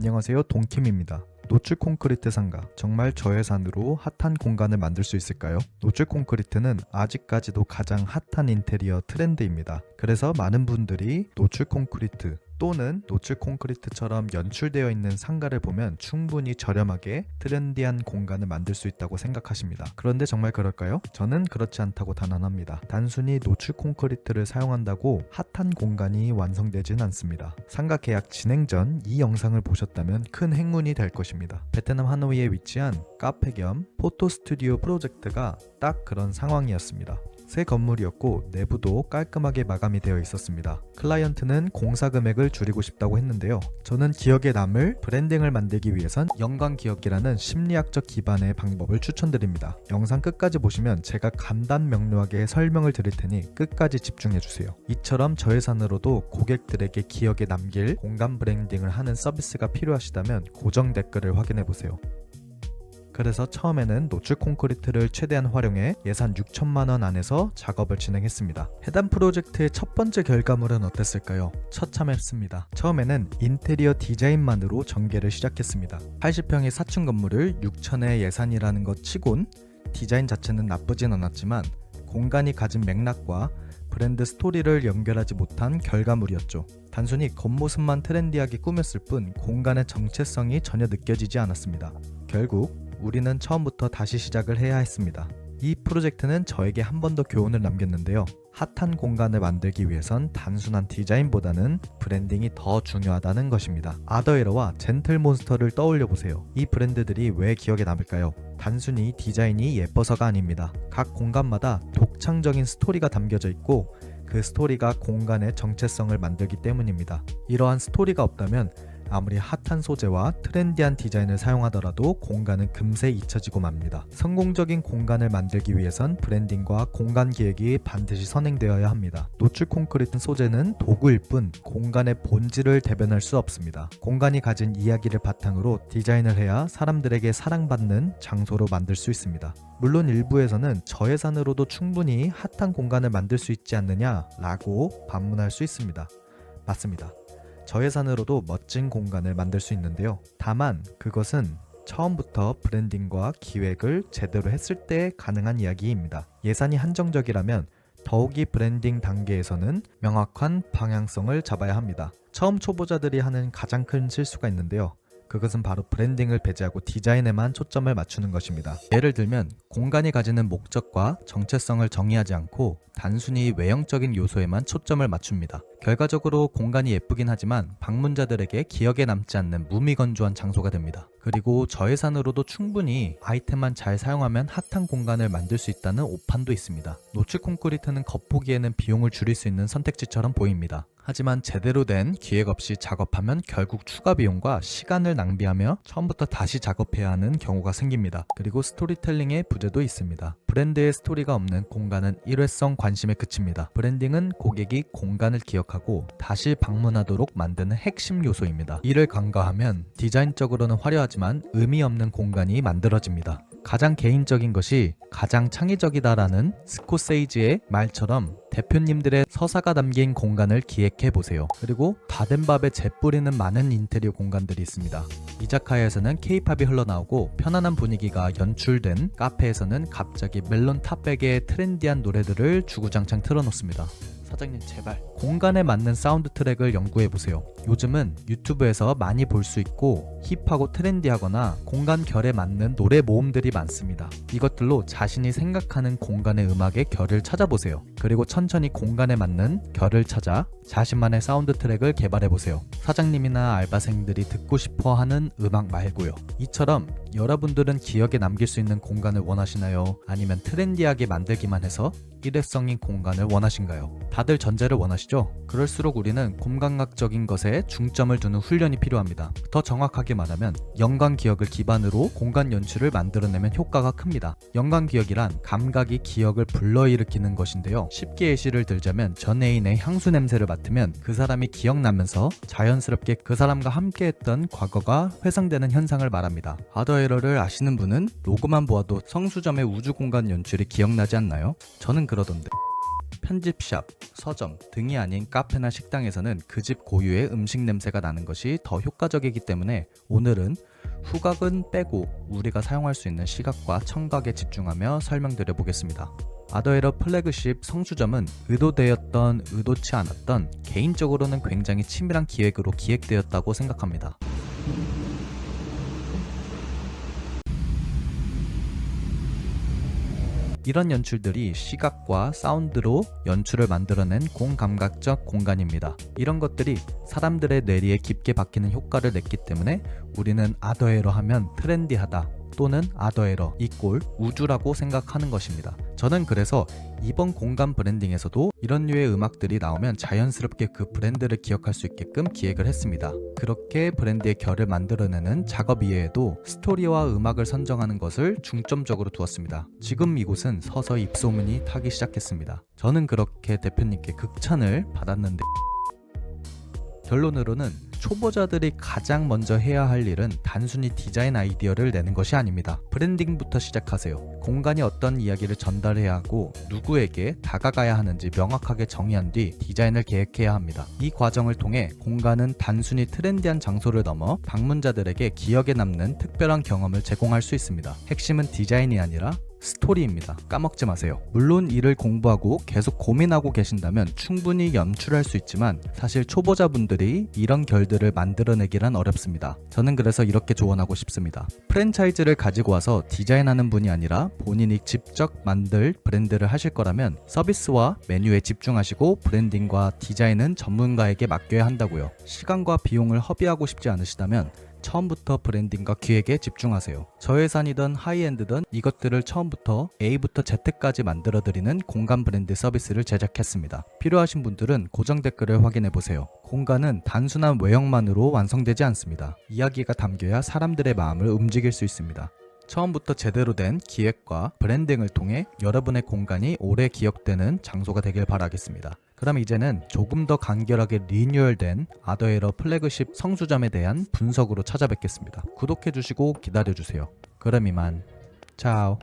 안녕하세요, 동킴입니다. 노출 콘크리트 상가, 정말 저예산으로 핫한 공간을 만들 수 있을까요? 노출 콘크리트는 아직까지도 가장 핫한 인테리어 트렌드입니다. 그래서 많은 분들이 노출 콘크리트 또는 노출 콘크리트처럼 연출되어 있는 상가를 보면 충분히 저렴하게 트렌디한 공간을 만들 수 있다고 생각하십니다. 그런데 정말 그럴까요? 저는 그렇지 않다고 단언합니다. 단순히 노출 콘크리트를 사용한다고 핫한 공간이 완성되진 않습니다. 상가 계약 진행 전 이 영상을 보셨다면 큰 행운이 될 것입니다. 베트남 하노이에 위치한 카페 겸 포토 스튜디오 프로젝트가 딱 그런 상황이었습니다. 새 건물이었고 내부도 깔끔하게 마감이 되어 있었습니다. 클라이언트는 공사 금액을 줄이고 싶다고 했는데요. 저는 기억에 남을 브랜딩을 만들기 위해선 연관기억이라는 심리학적 기반의 방법을 추천드립니다. 영상 끝까지 보시면 제가 간단 명료하게 설명을 드릴 테니 끝까지 집중해주세요. 이처럼 저예산으로도 고객들에게 기억에 남길 공간 브랜딩을 하는 서비스가 필요하시다면 고정 댓글을 확인해보세요. 그래서 처음에는 노출 콘크리트를 최대한 활용해 예산 6천만원 안에서 작업을 진행했습니다. 해당 프로젝트의 첫 번째 결과물은 어땠을까요? 처참했습니다. 처음에는 인테리어 디자인만으로 전개를 시작했습니다. 80평의 4층 건물을 6천의 예산이라는 것 치곤 디자인 자체는 나쁘진 않았지만 공간이 가진 맥락과 브랜드 스토리를 연결하지 못한 결과물이었죠. 단순히 겉모습만 트렌디하게 꾸몄을 뿐 공간의 정체성이 전혀 느껴지지 않았습니다. 결국 우리는 처음부터 다시 시작을 해야 했습니다. 이 프로젝트는 저에게 한 번 더 교훈을 남겼는데요. 핫한 공간을 만들기 위해선 단순한 디자인보다는 브랜딩이 더 중요하다는 것입니다. 아더에러와 젠틀몬스터를 떠올려 보세요. 이 브랜드들이 왜 기억에 남을까요? 단순히 디자인이 예뻐서가 아닙니다. 각 공간마다 독창적인 스토리가 담겨져 있고 그 스토리가 공간의 정체성을 만들기 때문입니다. 이러한 스토리가 없다면 아무리 핫한 소재와 트렌디한 디자인을 사용하더라도 공간은 금세 잊혀지고 맙니다. 성공적인 공간을 만들기 위해선 브랜딩과 공간 기획이 반드시 선행되어야 합니다. 노출 콘크리트 소재는 도구일 뿐 공간의 본질을 대변할 수 없습니다. 공간이 가진 이야기를 바탕으로 디자인을 해야 사람들에게 사랑받는 장소로 만들 수 있습니다. 물론 일부에서는 저예산으로도 충분히 핫한 공간을 만들 수 있지 않느냐 라고 반문할 수 있습니다. 맞습니다. 저예산으로도 멋진 공간을 만들 수 있는데요. 다만 그것은 처음부터 브랜딩과 기획을 제대로 했을 때 가능한 이야기입니다. 예산이 한정적이라면 더욱이 브랜딩 단계에서는 명확한 방향성을 잡아야 합니다. 처음 초보자들이 하는 가장 큰 실수가 있는데요. 그것은 바로 브랜딩을 배제하고 디자인에만 초점을 맞추는 것입니다. 예를 들면 공간이 가지는 목적과 정체성을 정의하지 않고 단순히 외형적인 요소에만 초점을 맞춥니다. 결과적으로 공간이 예쁘긴 하지만 방문자들에게 기억에 남지 않는 무미건조한 장소가 됩니다. 그리고 저예산으로도 충분히 아이템만 잘 사용하면 핫한 공간을 만들 수 있다는 오판도 있습니다. 노출 콘크리트는 겉보기에는 비용을 줄일 수 있는 선택지처럼 보입니다. 하지만 제대로 된 기획 없이 작업하면 결국 추가 비용과 시간을 낭비하며 처음부터 다시 작업해야 하는 경우가 생깁니다. 그리고 스토리텔링의 부재도 있습니다. 브랜드의 스토리가 없는 공간은 일회성 관심에 그칩니다. 브랜딩은 고객이 공간을 기억하고 다시 방문하도록 만드는 핵심 요소입니다. 이를 간과하면 디자인적으로는 화려하지만 의미 없는 공간이 만들어집니다. 가장 개인적인 것이 가장 창의적이다라는 스코세이지의 말처럼 대표님들의 서사가 담긴 공간을 기획해보세요. 그리고 다 된 밥에 재 뿌리는 많은 인테리어 공간들이 있습니다. 이자카야에서는 K-팝이 흘러나오고 편안한 분위기가 연출된 카페에서는 갑자기 멜론 탑백의 트렌디한 노래들을 주구장창 틀어놓습니다. 사장님 제발 공간에 맞는 사운드 트랙을 연구해보세요. 요즘은 유튜브에서 많이 볼 수 있고 힙하고 트렌디하거나 공간 결에 맞는 노래 모음들이 많습니다. 이것들로 자신이 생각하는 공간의 음악의 결을 찾아보세요. 그리고 천천히 공간에 맞는 결을 찾아 자신만의 사운드 트랙을 개발해보세요. 사장님이나 알바생들이 듣고 싶어 하는 음악 말고요. 이처럼 여러분들은 기억에 남길 수 있는 공간을 원하시나요? 아니면 트렌디하게 만들기만 해서 일회성인 공간을 원하신가요? 다들 전제를 원하시죠? 그럴수록 우리는 공간학적인 것에 중점을 두는 훈련이 필요합니다. 더 정확하게 말하면 연관기억을 기반으로 공간 연출을 만들어내면 효과가 큽니다. 연관기억이란 감각이 기억을 불러일으키는 것인데요. 쉽게 예시를 들자면 전 애인의 향수 냄새를 맡으면 그 사람이 기억나면서 자연스럽게 그 사람과 함께했던 과거가 회상되는 현상을 말합니다. 아더에러를 아시는 분은 로고만 보아도 성수점의 우주공간 연출이 기억나지 않나요? 저는 그러던데. 편집샵, 서점 등이 아닌 카페나 식당에서는 그 집 고유의 음식 냄새가 나는 것이 더 효과적이기 때문에 오늘은 후각은 빼고 우리가 사용할 수 있는 시각과 청각에 집중하며 설명드려 보겠습니다. 아더에러 플래그십 성수점은 의도되었던 의도치 않았던 개인적으로는 굉장히 치밀한 기획으로 기획되었다고 생각합니다. 이런 연출들이 시각과 사운드로 연출을 만들어낸 공감각적 공간입니다. 이런 것들이 사람들의 뇌리에 깊게 박히는 효과를 냈기 때문에 우리는 아더에러 하면 트렌디하다 또는 아더에러 이꼴 우주라고 생각하는 것입니다. 저는 그래서 이번 공간 브랜딩에서도 이런 류의 음악들이 나오면 자연스럽게 그 브랜드를 기억할 수 있게끔 기획을 했습니다. 그렇게 브랜드의 결을 만들어내는 작업 이외에도 스토리와 음악을 선정하는 것을 중점적으로 두었습니다. 지금 이곳은 서서히 입소문이 타기 시작했습니다. 저는 그렇게 대표님께 극찬을 받았는데 결론으로는 초보자들이 가장 먼저 해야 할 일은 단순히 디자인 아이디어를 내는 것이 아닙니다. 브랜딩부터 시작하세요. 공간이 어떤 이야기를 전달해야 하고 누구에게 다가가야 하는지 명확하게 정의한 뒤 디자인을 계획해야 합니다. 이 과정을 통해 공간은 단순히 트렌디한 장소를 넘어 방문자들에게 기억에 남는 특별한 경험을 제공할 수 있습니다. 핵심은 디자인이 아니라 스토리입니다. 까먹지 마세요. 물론 이를 공부하고 계속 고민하고 계신다면 충분히 연출할 수 있지만 사실 초보자분들이 이런 결들을 만들어내기란 어렵습니다. 저는 그래서 이렇게 조언하고 싶습니다. 프랜차이즈를 가지고 와서 디자인하는 분이 아니라 본인이 직접 만들 브랜드를 하실 거라면 서비스와 메뉴에 집중하시고 브랜딩과 디자인은 전문가에게 맡겨야 한다고요. 시간과 비용을 허비하고 싶지 않으시다면 처음부터 브랜딩과 기획에 집중하세요. 저예산이든 하이엔드든 이것들을 처음부터 A부터 Z까지 만들어드리는 공간 브랜드 서비스를 제작했습니다. 필요하신 분들은 고정 댓글을 확인해보세요. 공간은 단순한 외형만으로 완성되지 않습니다. 이야기가 담겨야 사람들의 마음을 움직일 수 있습니다. 처음부터 제대로 된 기획과 브랜딩을 통해 여러분의 공간이 오래 기억되는 장소가 되길 바라겠습니다. 그럼 이제는 조금 더 간결하게 리뉴얼된 아더에러 플래그십 성수점에 대한 분석으로 찾아뵙겠습니다. 구독해주시고 기다려주세요. 그럼 이만. 차오.